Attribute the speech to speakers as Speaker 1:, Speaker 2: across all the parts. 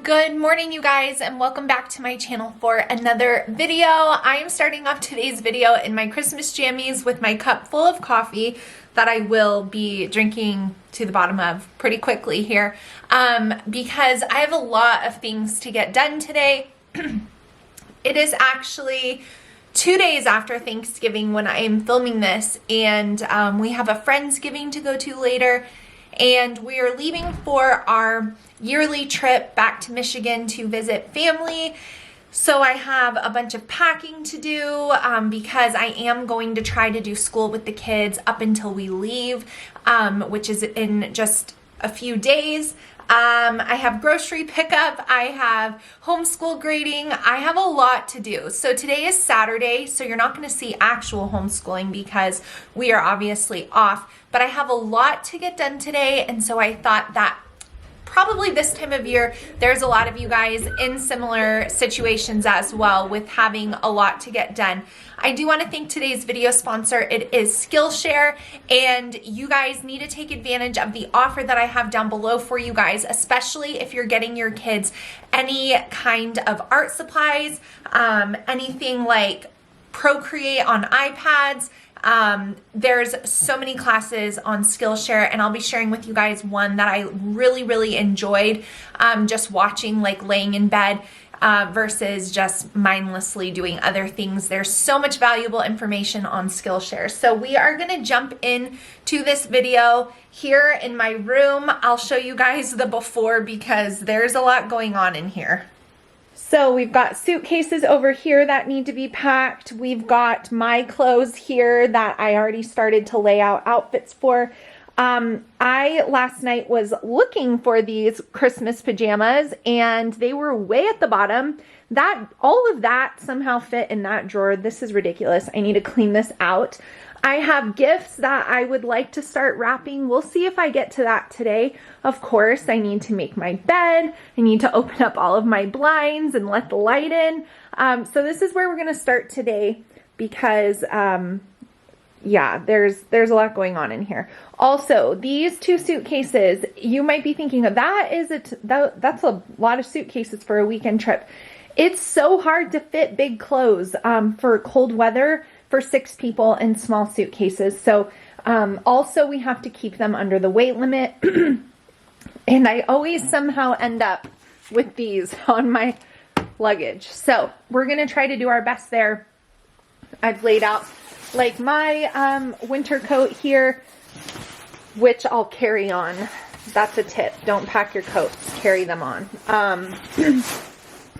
Speaker 1: Good morning, you guys, and welcome back to my channel for another video. I am starting off today's video in my Christmas jammies with my cup full of coffee that I will be drinking to the bottom of pretty quickly here because I have a lot of things to get done today. It is actually 2 days after Thanksgiving when I am filming this, and we have a Friendsgiving to go to later, and we are leaving for our yearly trip back to Michigan to visit family. So I have a bunch of packing to do because I am going to try to do school with the kids up until we leave, which is in just a few days. I have grocery pickup, I have homeschool grading, I have a lot to do. So today is Saturday, so you're not going to see actual homeschooling because we are obviously off, but I have a lot to get done today, and so I thought that probably this time of year, there's a lot of you guys in similar situations as well with having a lot to get done. I do want to thank today's video sponsor. It is Skillshare, and you guys need to take advantage of the offer that I have down below for you guys, especially if you're getting your kids any kind of art supplies, anything like Procreate on iPads. There's so many classes on Skillshare, and I'll be sharing with you guys one that I really enjoyed just watching, like laying in bed versus just mindlessly doing other things. There's so much valuable information on Skillshare. So we are going to jump in to this video here in my room. I'll show you guys the before because there's a lot going on in here. So we've got suitcases over here that need to be packed. We've got my clothes here that I already started to lay out outfits for. I last night was looking for these Christmas pajamas and they were way at the bottom. All of that somehow fit in that drawer. This is ridiculous. I need to clean this out. I have gifts that I would like to start wrapping. We'll see if I get to that today. Of course, I need to make my bed. I need to open up all of my blinds and let the light in. So this is where we're going to start today because, yeah, there's a lot going on in here. Also, these two suitcases, you might be thinking of that's a lot of suitcases for a weekend trip. It's so hard to fit big clothes for cold weather for 6 people in small suitcases. So also we have to keep them under the weight limit. And I always somehow end up with these on my luggage. So we're going to try to do our best there. I've laid out like my winter coat here, which I'll carry on. That's a tip. Don't pack your coats. Carry them on.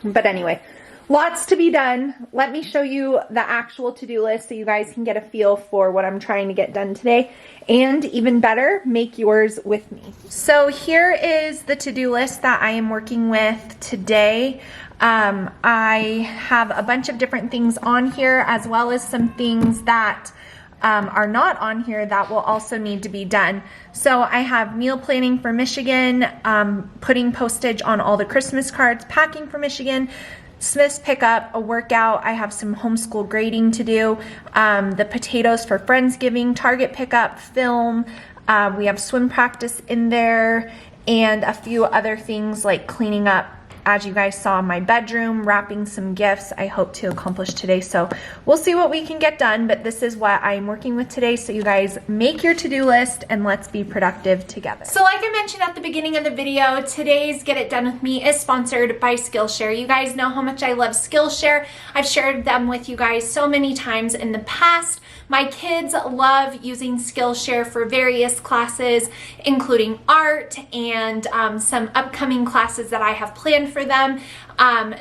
Speaker 1: But anyway, lots to be done. Let me show you the actual to-do list so you guys can get a feel for what I'm trying to get done today. And even better, make yours with me. So here is the to-do list that I am working with today. I have a bunch of different things on here as well as some things that are not on here that will also need to be done. So I have meal planning for Michigan, putting postage on all the Christmas cards, packing for Michigan, Smith's pickup, a workout. I have some homeschool grading to do, the potatoes for Friendsgiving, Target pickup, film. We have swim practice in there and a few other things like cleaning up, as you guys saw, my bedroom, wrapping some gifts I hope to accomplish today. So we'll see what we can get done, but this is what I'm working with today. So you guys make your to-do list and let's be productive together. So like I mentioned at the beginning of the video, today's Get It Done With Me is sponsored by Skillshare. You guys know how much I love Skillshare. I've shared them with you guys so many times in the past. My kids love using Skillshare for various classes, including art and some upcoming classes that I have planned for them.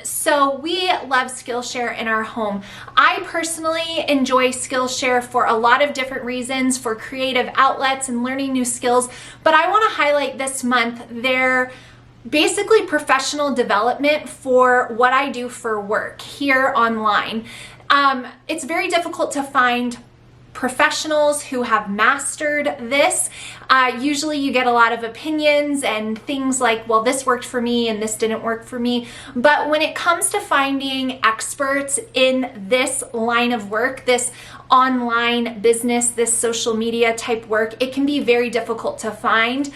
Speaker 1: So we love Skillshare in our home. I personally enjoy Skillshare for a lot of different reasons, for creative outlets and learning new skills, but I want to highlight this month their basically professional development for what I do for work here online. It's very difficult to find professionals who have mastered this. Usually you get a lot of opinions and things like, well, this worked for me and this didn't work for me. But when it comes to finding experts in this line of work, this online business, this social media type work, it can be very difficult to find.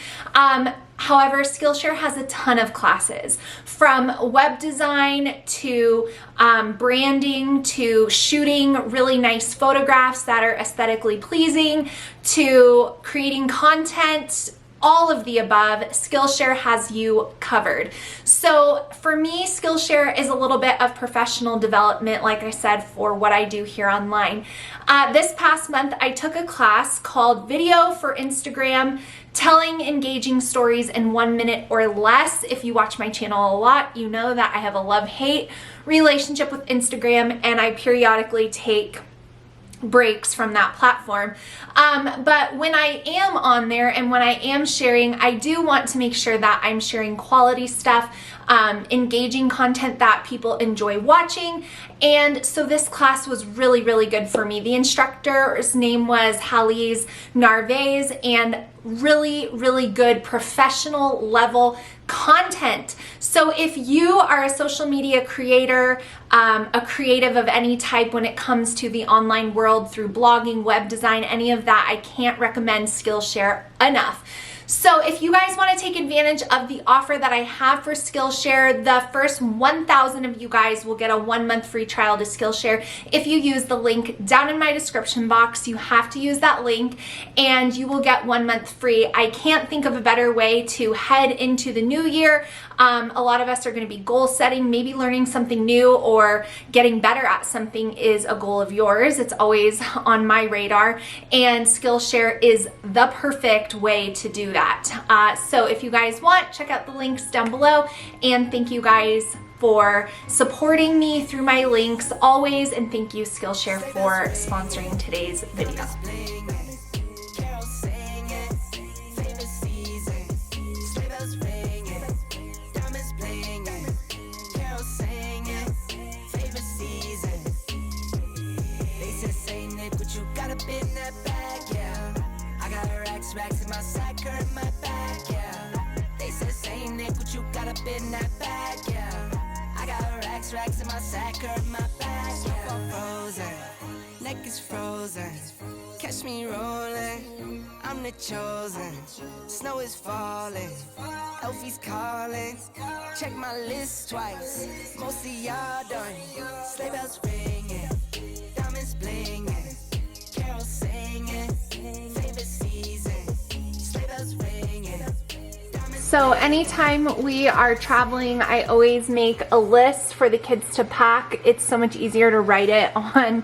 Speaker 1: However, Skillshare has a ton of classes, from web design to branding to shooting really nice photographs that are aesthetically pleasing to creating content. All of the above, Skillshare has you covered. So for me, Skillshare is a little bit of professional development, like I said, for what I do here online. This past month, I took a class called Video for Instagram, Telling Engaging Stories in 1 minute or Less. If you watch my channel a lot, you know that I have a love-hate relationship with Instagram, and I periodically take breaks from that platform. But when I am on there and when I am sharing, I do want to make sure that I'm sharing quality stuff, engaging content that people enjoy watching. And so this class was really, really good for me. The instructor's name was Halise Narvaez, and really, really good professional level content. So if you are a social media creator, a creative of any type when it comes to the online world through blogging, web design, any of that, I can't recommend Skillshare enough. So if you guys want to take advantage of the offer that I have for Skillshare, the first 1,000 of you guys will get a 1-month free trial to Skillshare. If you use the link down in my description box, you have to use that link and you will get 1 month free. I can't think of a better way to head into the new year. A lot of us are going to be goal setting, maybe learning something new or getting better at something is a goal of yours. It's always on my radar, and Skillshare is the perfect way to do that. So if you guys want, check out the links down below, and thank you guys for supporting me through my links always, and thank you Skillshare for sponsoring today's video.
Speaker 2: Racks in my sack, hurt my back, yeah. They said, say Nick, what you got up in that bag, yeah. I got racks in my sack, hurt my back, yeah. Frozen, neck is frozen. Catch me rolling, I'm the chosen. Snow is falling, Elfie's calling. Check my list twice, most of y'all done. Sleigh bells ringing, diamonds blinging, carols singing, favorite season.
Speaker 1: So anytime we are traveling, I always make a list for the kids to pack. It's so much easier to write it on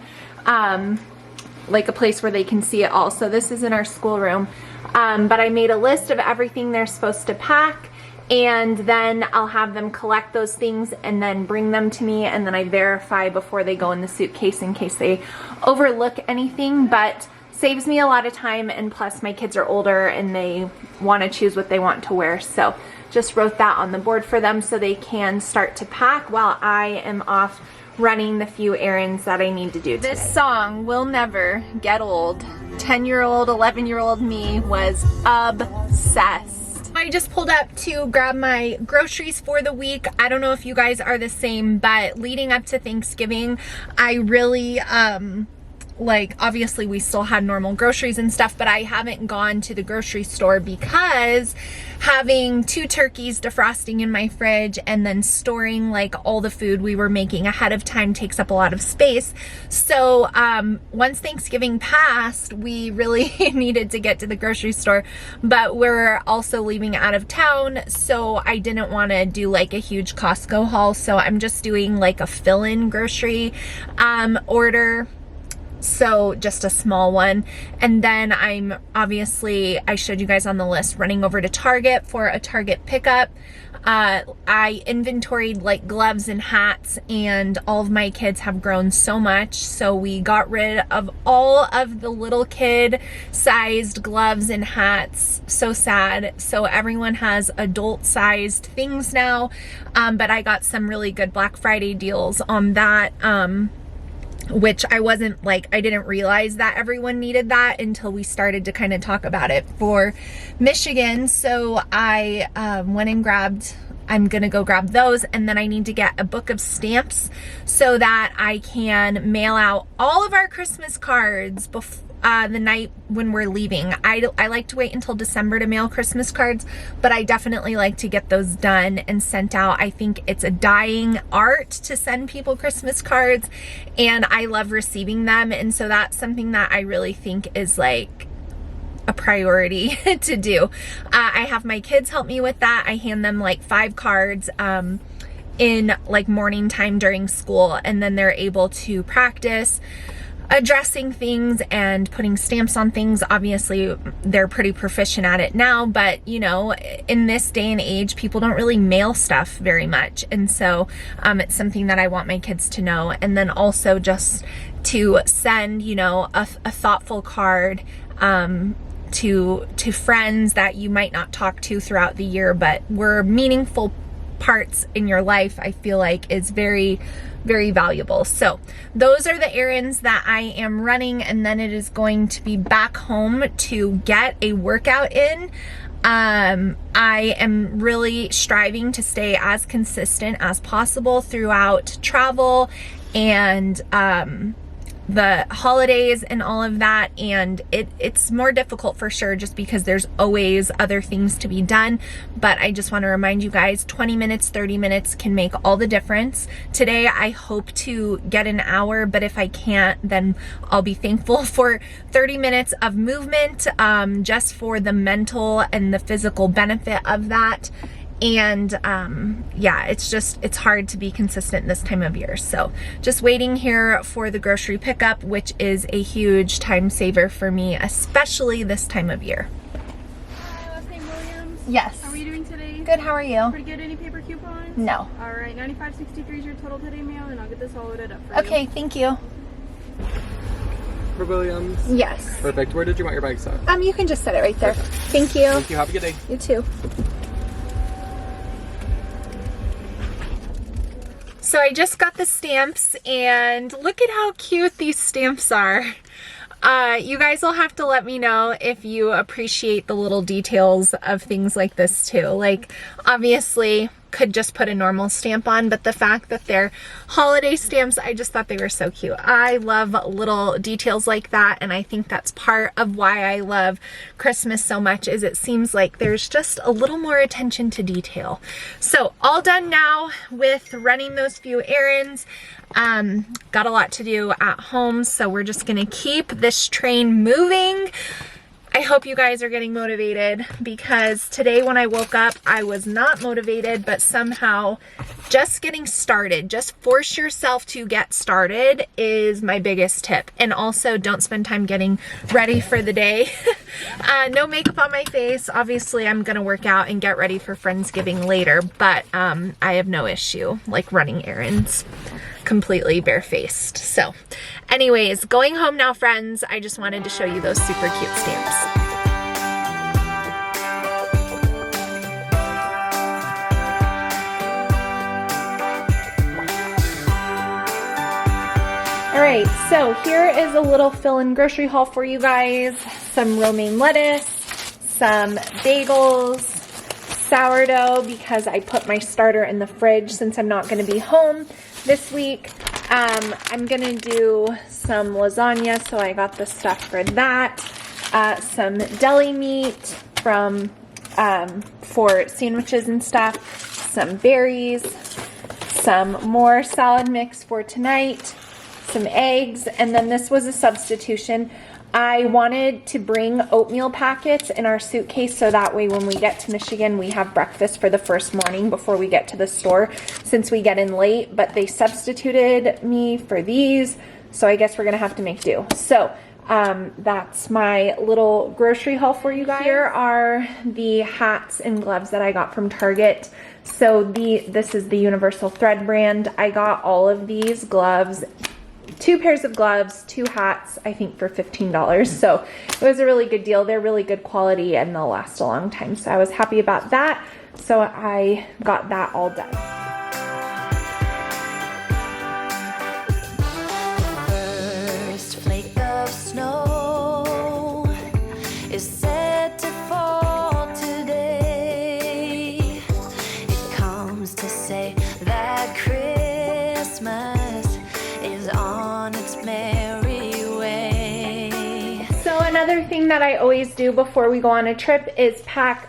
Speaker 1: like a place where they can see it all. So this is in our schoolroom. But I made a list of everything they're supposed to pack, and then I'll have them collect those things and then bring them to me, and then I verify before they go in the suitcase in case they overlook anything. But saves me a lot of time, and plus my kids are older and they want to choose what they want to wear. So just wrote that on the board for them so they can start to pack while I am off running the few errands that I need to do today. This song will never get old. 10-year-old, 11-year-old me was obsessed. I just pulled up to grab my groceries for the week. I don't know if you guys are the same, but leading up to Thanksgiving, I really like, obviously we still had normal groceries and stuff, but I haven't gone to the grocery store because having 2 turkeys defrosting in my fridge and then storing like all the food we were making ahead of time takes up a lot of space. So once Thanksgiving passed, we really needed to get to the grocery store, but we're also leaving out of town, so I didn't want to do like a huge Costco haul, so I'm just doing like a fill-in grocery order. So just a small one. And then I'm obviously, I showed you guys on the list, running over to Target for a Target pickup. I inventoried like gloves and hats, and all of my kids have grown so much, so we got rid of all of the little kid sized gloves and hats. So sad. So everyone has adult sized things now, but I got some really good Black Friday deals on that, which I wasn't like, I didn't realize that everyone needed that until we started to kind of talk about it for Michigan. So I went and grabbed, I'm gonna go grab those, and then I need to get a book of stamps so that I can mail out all of our Christmas cards the night when we're leaving. I like to wait until December to mail Christmas cards, but I definitely like to get those done and sent out. I think it's a dying art to send people Christmas cards, and I love receiving them, and so that's something that I really think is like a priority to do. I have my kids help me with that. I hand them like 5 cards in like morning time during school, and then they're able to practice addressing things and putting stamps on things. Obviously, they're pretty proficient at it now, but you know, in this day and age, people don't really mail stuff very much. And so it's something that I want my kids to know. And then also just to send, you know, a thoughtful card to friends that you might not talk to throughout the year, but were meaningful parts in your life, I feel like is very, very valuable. So those are the errands that I am running, and then it is going to be back home to get a workout in. I am really striving to stay as consistent as possible throughout travel and the holidays and all of that, and it's more difficult for sure just because there's always other things to be done. But I just want to remind you guys, 20 minutes, 30 minutes can make all the difference. Today I hope to get an hour, but if I can't, then I'll be thankful for 30 minutes of movement, just for the mental and the physical benefit of that. And yeah, it's hard to be consistent this time of year. So just waiting here for the grocery pickup, which is a huge time saver for me, especially this time of year.
Speaker 3: Hi, last name Williams.
Speaker 1: Yes.
Speaker 3: How are you doing today?
Speaker 1: Good, how are you?
Speaker 3: Pretty good. Any paper coupons?
Speaker 1: No.
Speaker 3: All right, $95.63 is your total today mail, and I'll get this all loaded up for you.
Speaker 1: Okay, thank you.
Speaker 4: For Williams?
Speaker 1: Yes.
Speaker 4: Perfect. Where did you want your bag set?
Speaker 1: You can just set it right there. Thank you.
Speaker 4: Thank you. Have a good day.
Speaker 1: You too. So I just got the stamps, and look at how cute these stamps are. You guys will have to let me know if you appreciate the little details of things like this too. Like, obviously could just put a normal stamp on, but the fact that they're holiday stamps, I just thought they were so cute. I love little details like that, and I think that's part of why I love Christmas so much, is it seems like there's just a little more attention to detail. So all done now with running those few errands. Got a lot to do at home, so we're just gonna keep this train moving. I hope you guys are getting motivated, because today when I woke up, I was not motivated, but somehow just getting started, just force yourself to get started is my biggest tip. And also don't spend time getting ready for the day. No makeup on my face. Obviously I'm gonna work out and get ready for Friendsgiving later, but I have no issue like running errands completely barefaced. So anyways, going home now, friends. I just wanted to show you those super cute stamps. All right, so here is a little fill-in grocery haul for you guys. Some romaine lettuce, some bagels, sourdough, because I put my starter in the fridge since I'm not going to be home this week. I'm gonna do some lasagna, so I got the stuff for that. Some deli meat from for sandwiches and stuff. Some berries. Some more salad mix for tonight. Some eggs, and then this was a substitution. I wanted to bring oatmeal packets in our suitcase so that way when we get to Michigan we have breakfast for the first morning before we get to the store, since we get in late, but they substituted me for these, so I guess we're gonna have to make do. So that's my little grocery haul for you guys. Here are the hats and gloves that I got from Target. So this is the Universal Thread brand. I got all of these gloves, 2 pairs of gloves, 2 hats, I think for $15. So it was a really good deal. They're really good quality and they'll last a long time. So I was happy about that. So I got that all done.
Speaker 2: First flake of snow is set to fall today. It comes to say that Christmas is on its merry way.
Speaker 1: thing that I always do before we go on a trip is pack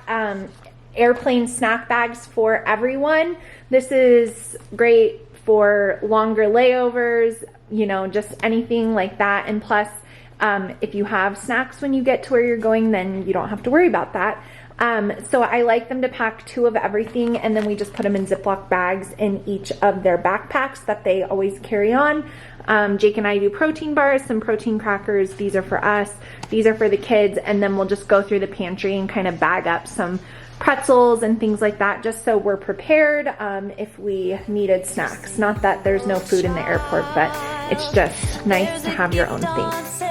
Speaker 1: airplane snack bags for everyone. This is great for longer layovers, you know, just anything like that. And plus, if you have snacks when you get to where you're going, then you don't have to worry about that. So I like them to pack 2 of everything, and then we just put them in Ziploc bags in each of their backpacks that they always carry on. Jake and I do protein bars, some protein crackers. These are for us. These are for the kids. And then we'll just go through the pantry and kind of bag up some pretzels and things like that, just so we're prepared if we needed snacks. Not that there's no food in the airport, but it's just nice to have your own things.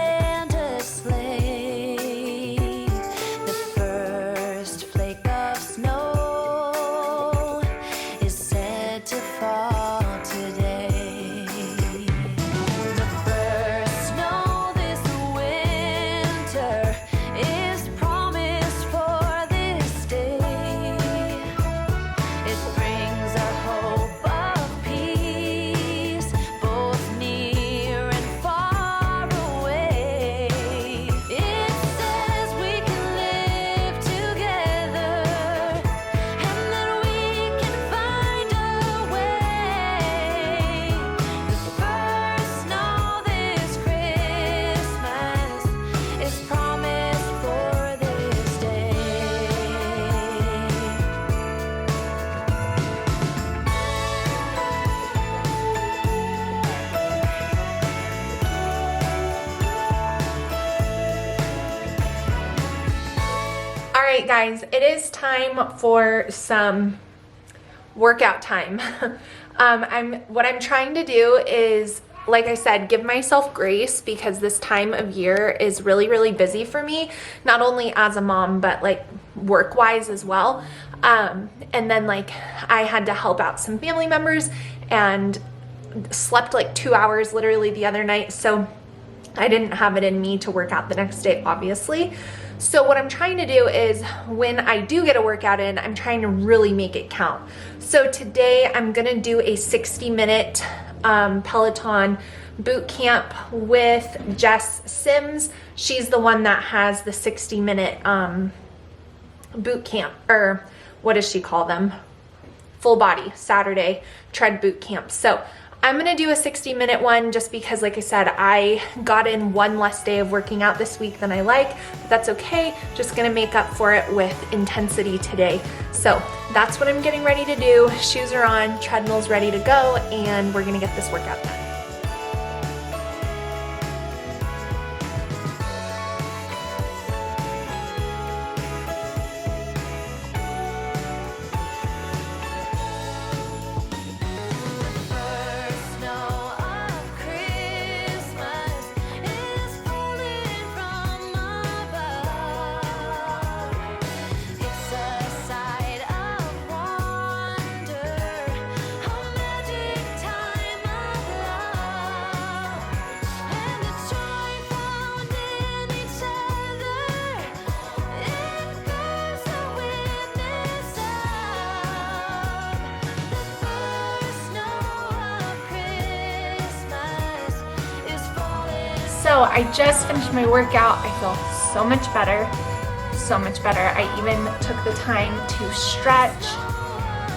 Speaker 1: Alright guys, it is time for some workout time. What I'm trying to do is, like I said, give myself grace because this time of year is really busy for me, not only as a mom, but like work-wise as well. And then like I had to help out some family members and slept like 2 hours literally the other night, so I didn't have it in me to work out the next day, obviously. So what I'm trying to do is when I do get a workout in, I'm trying to really make it count. So today I'm gonna do a 60-minute Peloton boot camp with Jess Sims. She's the one that has the 60-minute boot camp, or what does she call them? Full body Saturday tread boot camp. So I'm gonna do a 60-minute one just because, like I said, I got in one less day of working out this week than I like, but that's okay. Just gonna make up for it with intensity today. So that's what I'm getting ready to do. Shoes are on, treadmill's ready to go, and we're gonna get this workout done. So I just finished my workout. I feel so much better, so much better. I even took the time to stretch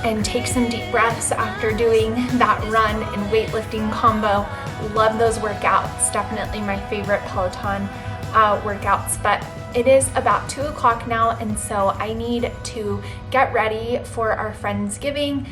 Speaker 1: and take some deep breaths after doing that run and weightlifting combo. Love those workouts, definitely my favorite Peloton workouts. But it is about 2 o'clock now, and so I need to get ready for our Friendsgiving.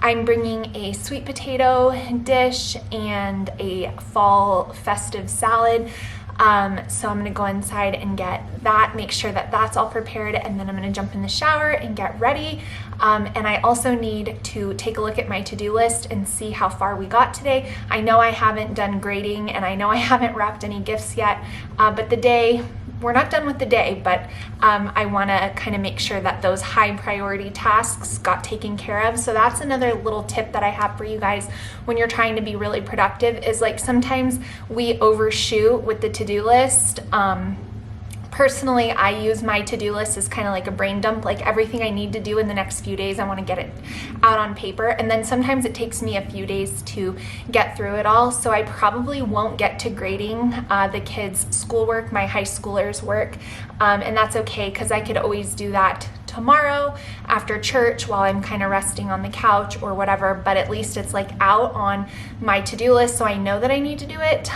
Speaker 1: I'm bringing a sweet potato dish and a fall festive salad. So I'm gonna go inside and get that, make sure that that's all prepared, and then I'm gonna jump in the shower and get ready. And I also need to take a look at my to-do list and see how far we got today. I know I haven't done grading, and I know I haven't wrapped any gifts yet, but we're not done with the day, but I wanna kind of make sure that those high priority tasks got taken care of. So that's another little tip that I have for you guys when you're trying to be really productive, is like sometimes we overshoot with the to-do list. Personally, I use my to-do list as kind of like a brain dump, like everything I need to do in the next few days, I want to get it out on paper. And then sometimes it takes me a few days to get through it all. So I probably won't get to grading the kids' schoolwork, my high schoolers' work. And that's okay, because I could always do that tomorrow after church while I'm kind of resting on the couch or whatever, but at least it's like out on my to-do list, so I know that I need to do it.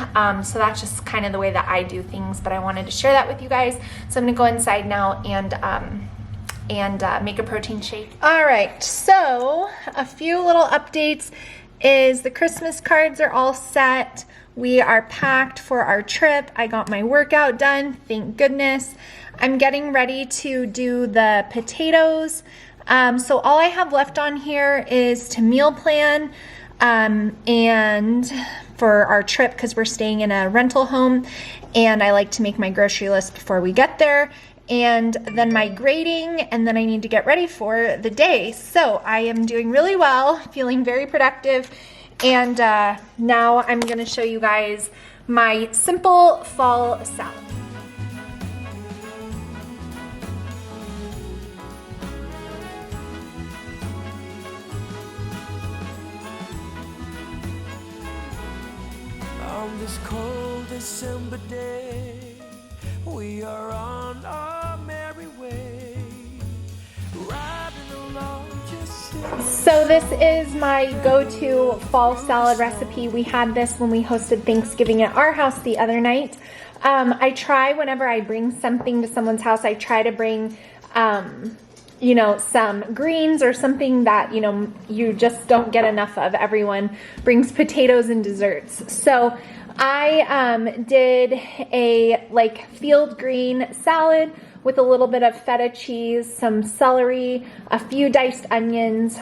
Speaker 1: So that's just kind of the way that I do things, but I wanted to share that with you guys. So I'm gonna go inside now and make a protein shake. All right, so a few little updates is the Christmas cards are all set. We are packed for our trip. I got my workout done, thank goodness. I'm getting ready to do the potatoes. So all I have left on here is to meal plan and for our trip, because we're staying in a rental home and I like to make my grocery list before we get there, and then my grading, and then I need to get ready for the day. So I am doing really well, feeling very productive, and now I'm gonna show you guys my simple fall salad.
Speaker 2: On this cold December day, we are on our merry way, riding along just
Speaker 1: So this is my go-to fall salad recipe. We had this when we hosted Thanksgiving at our house the other night. I try, whenever I bring something to someone's house, I try to bring you know, some greens or something that, you know, you just don't get enough of. Everyone brings potatoes and desserts. So I did a like field green salad with a little bit of feta cheese, some celery, a few diced onions,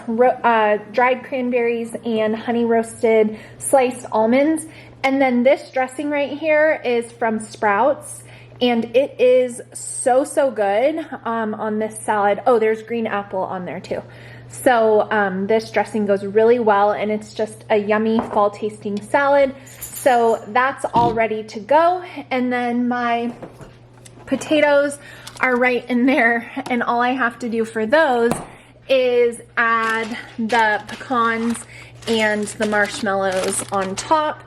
Speaker 1: dried cranberries, and honey roasted sliced almonds. And then this dressing right here is from Sprouts, and it is so, so good on this salad. Oh, there's green apple on there too. So this dressing goes really well, and it's just a yummy fall tasting salad. So that's all ready to go. And then my potatoes are right in there, and all I have to do for those is add the pecans and the marshmallows on top,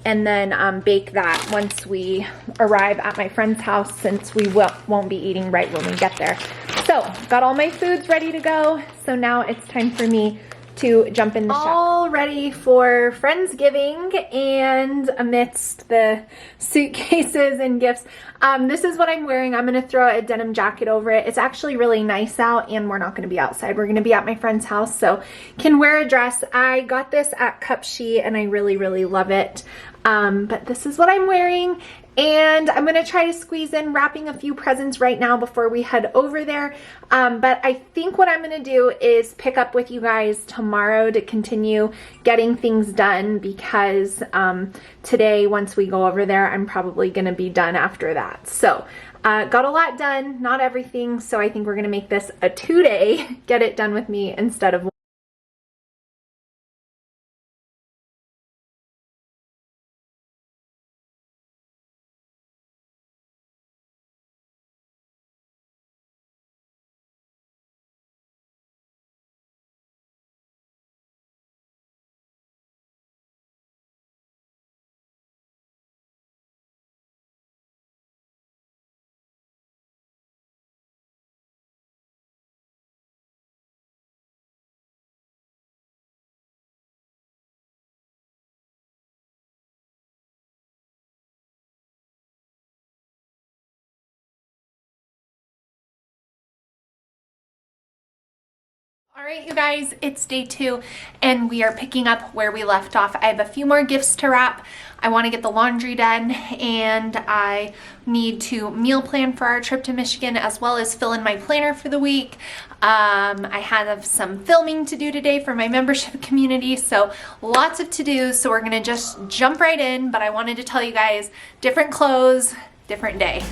Speaker 1: and then bake that once we arrive at my friend's house, since we won't be eating right when we get there. So got all my foods ready to go, so now it's time for me to jump in the shower. All ready for Friendsgiving, and amidst the suitcases and gifts, this is what I'm wearing. I'm gonna throw a denim jacket over it. It's actually really nice out, and we're not gonna be outside. We're gonna be at my friend's house, so can wear a dress. I got this at Cupshe, and I really, really love it. But this is what I'm wearing, and I'm gonna try to squeeze in wrapping a few presents right now before we head over there. But I think what I'm gonna do is pick up with you guys tomorrow to continue getting things done, because today, once we go over there, I'm probably gonna be done after that. So got a lot done, not everything, so I think we're gonna make this a 2-day get it done with me instead of All right, you guys, it's day 2, and we are picking up where we left off. I have a few more gifts to wrap. I want to get the laundry done, and I need to meal plan for our trip to Michigan, as well as fill in my planner for the week. I have some filming to do today for my membership community, so lots of to-dos, so we're gonna just jump right in, but I wanted to tell you guys, different clothes, different day.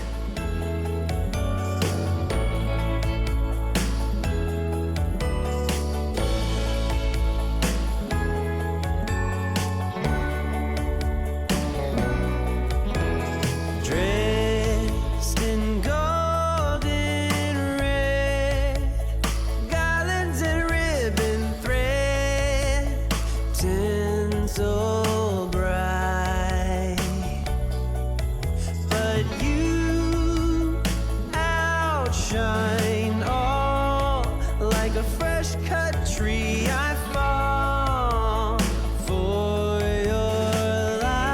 Speaker 2: dressed in gold.
Speaker 4: shine. Oh, like a fresh cut tree, I fall for your light.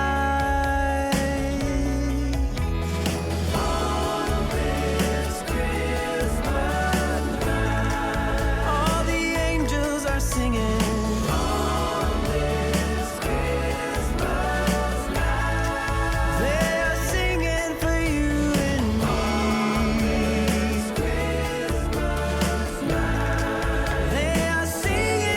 Speaker 4: On this Christmas night, all the angels are singing. On this Christmas night, they are singing for you and me. On this Christmas night, they are singing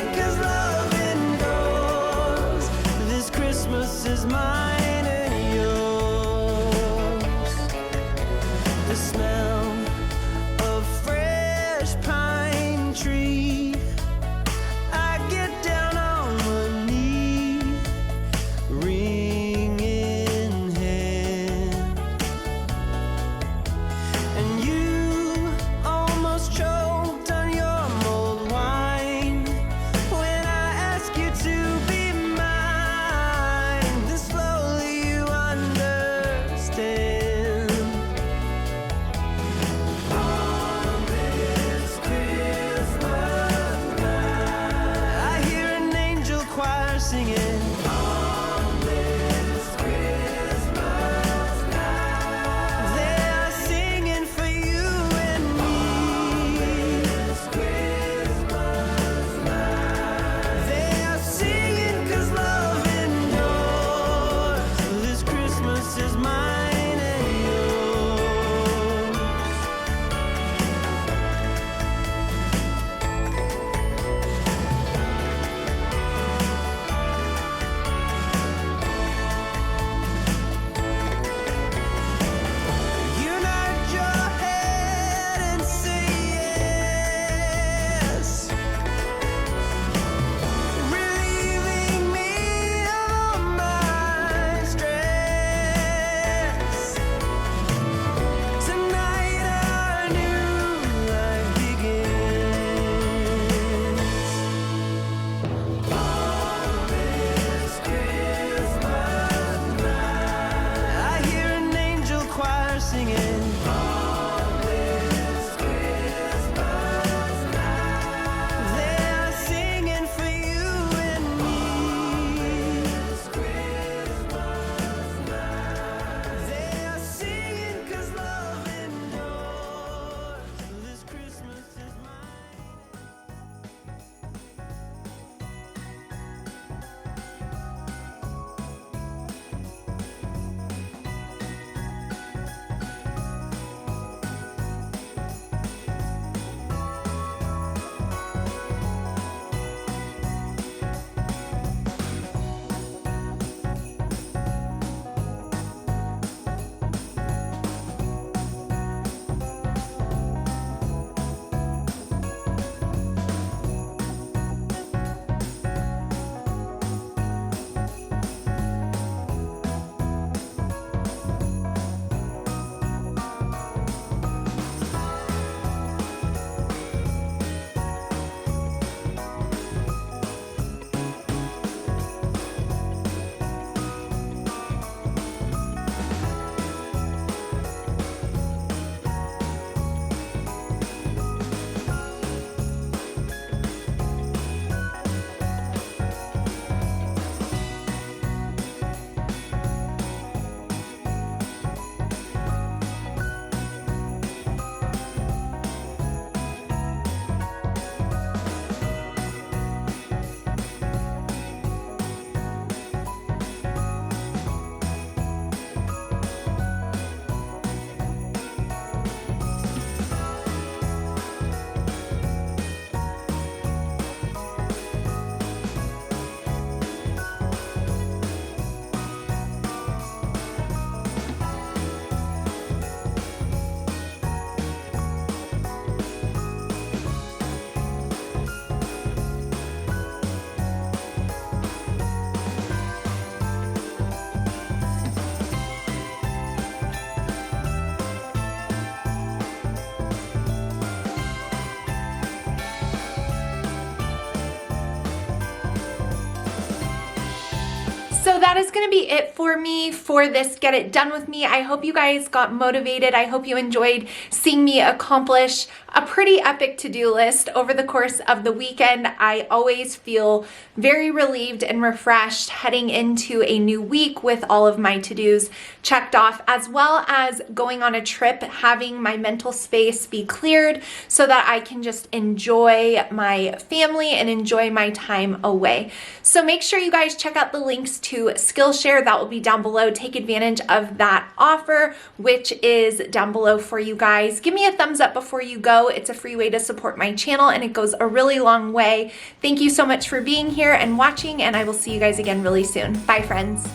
Speaker 1: So that is gonna be it for me for this Get It Done With Me. I hope you guys got motivated. I hope you enjoyed seeing me accomplish a pretty epic to-do list over the course of the weekend. I always feel very relieved and refreshed heading into a new week with all of my to-dos checked off, as well as going on a trip, having my mental space be cleared so that I can just enjoy my family and enjoy my time away. So make sure you guys check out the links to Skillshare. That will be down below. Take advantage of that offer, which is down below for you guys. Give me a thumbs up before you go. It's a free way to support my channel and it goes a really long way. Thank you so much for being here and watching, and I will see you guys again really soon. Bye, friends.